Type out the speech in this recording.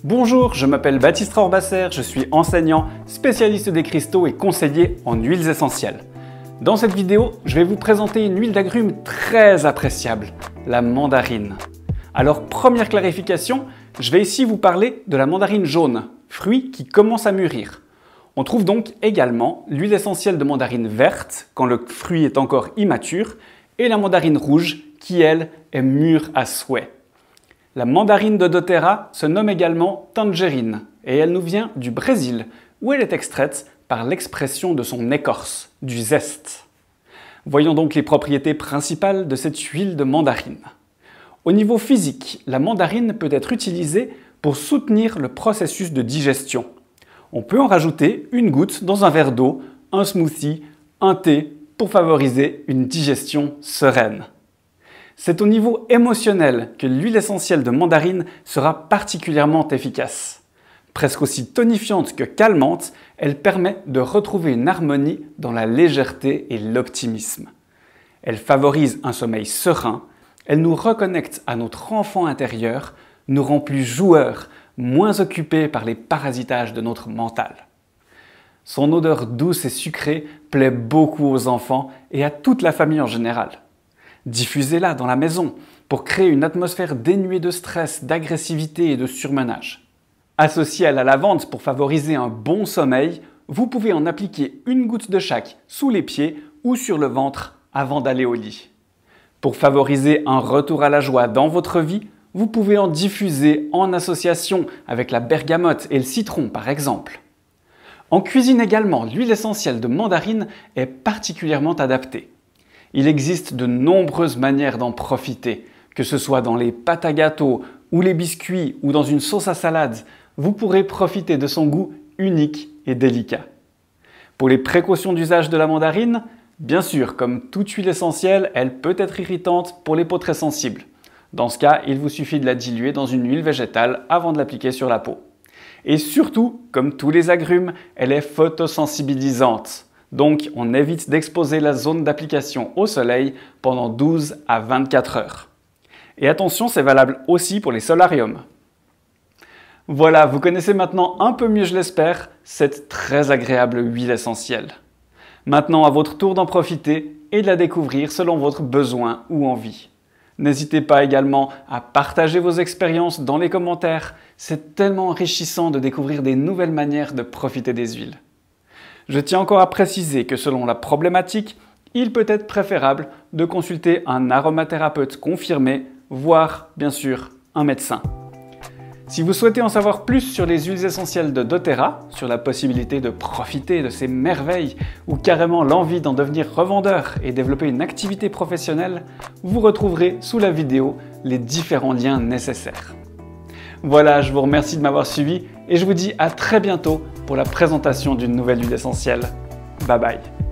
Bonjour, je m'appelle Baptiste Rorbasser, je suis enseignant, spécialiste des cristaux et conseiller en huiles essentielles. Dans cette vidéo, je vais vous présenter une huile d'agrumes très appréciable, la mandarine. Alors première clarification, je vais ici vous parler de la mandarine jaune, fruit qui commence à mûrir. On trouve donc également l'huile essentielle de mandarine verte quand le fruit est encore immature et la mandarine rouge qui, elle, est mûre à souhait. La mandarine de doTERRA se nomme également tangerine et elle nous vient du Brésil où elle est extraite par l'expression de son écorce, du zeste. Voyons donc les propriétés principales de cette huile de mandarine. Au niveau physique, la mandarine peut être utilisée pour soutenir le processus de digestion. On peut en rajouter une goutte dans un verre d'eau, un smoothie, un thé pour favoriser une digestion sereine. C'est au niveau émotionnel que l'huile essentielle de mandarine sera particulièrement efficace. Presque aussi tonifiante que calmante, elle permet de retrouver une harmonie dans la légèreté et l'optimisme. Elle favorise un sommeil serein, elle nous reconnecte à notre enfant intérieur, nous rend plus joueurs, moins occupés par les parasitages de notre mental. Son odeur douce et sucrée plaît beaucoup aux enfants et à toute la famille en général. Diffusez-la dans la maison pour créer une atmosphère dénuée de stress, d'agressivité et de surmenage. Associée à la lavande pour favoriser un bon sommeil, vous pouvez en appliquer une goutte de chaque sous les pieds ou sur le ventre avant d'aller au lit. Pour favoriser un retour à la joie dans votre vie, vous pouvez en diffuser en association avec la bergamote et le citron par exemple. En cuisine également, l'huile essentielle de mandarine est particulièrement adaptée. Il existe de nombreuses manières d'en profiter, que ce soit dans les pâtes à gâteau ou les biscuits ou dans une sauce à salade, vous pourrez profiter de son goût unique et délicat. Pour les précautions d'usage de la mandarine, bien sûr, comme toute huile essentielle, elle peut être irritante pour les peaux très sensibles. Dans ce cas, il vous suffit de la diluer dans une huile végétale avant de l'appliquer sur la peau. Et surtout, comme tous les agrumes, elle est photosensibilisante. Donc, on évite d'exposer la zone d'application au soleil pendant 12 à 24 heures. Et attention, c'est valable aussi pour les solariums. Voilà, vous connaissez maintenant un peu mieux, je l'espère, cette très agréable huile essentielle. Maintenant, à votre tour d'en profiter et de la découvrir selon votre besoin ou envie. N'hésitez pas également à partager vos expériences dans les commentaires. C'est tellement enrichissant de découvrir des nouvelles manières de profiter des huiles. Je tiens encore à préciser que selon la problématique, il peut être préférable de consulter un aromathérapeute confirmé, voire bien sûr un médecin. Si vous souhaitez en savoir plus sur les huiles essentielles de doTERRA, sur la possibilité de profiter de ces merveilles ou carrément l'envie d'en devenir revendeur et développer une activité professionnelle, vous retrouverez sous la vidéo les différents liens nécessaires. Voilà, je vous remercie de m'avoir suivi et je vous dis à très bientôt pour la présentation d'une nouvelle huile essentielle. Bye bye.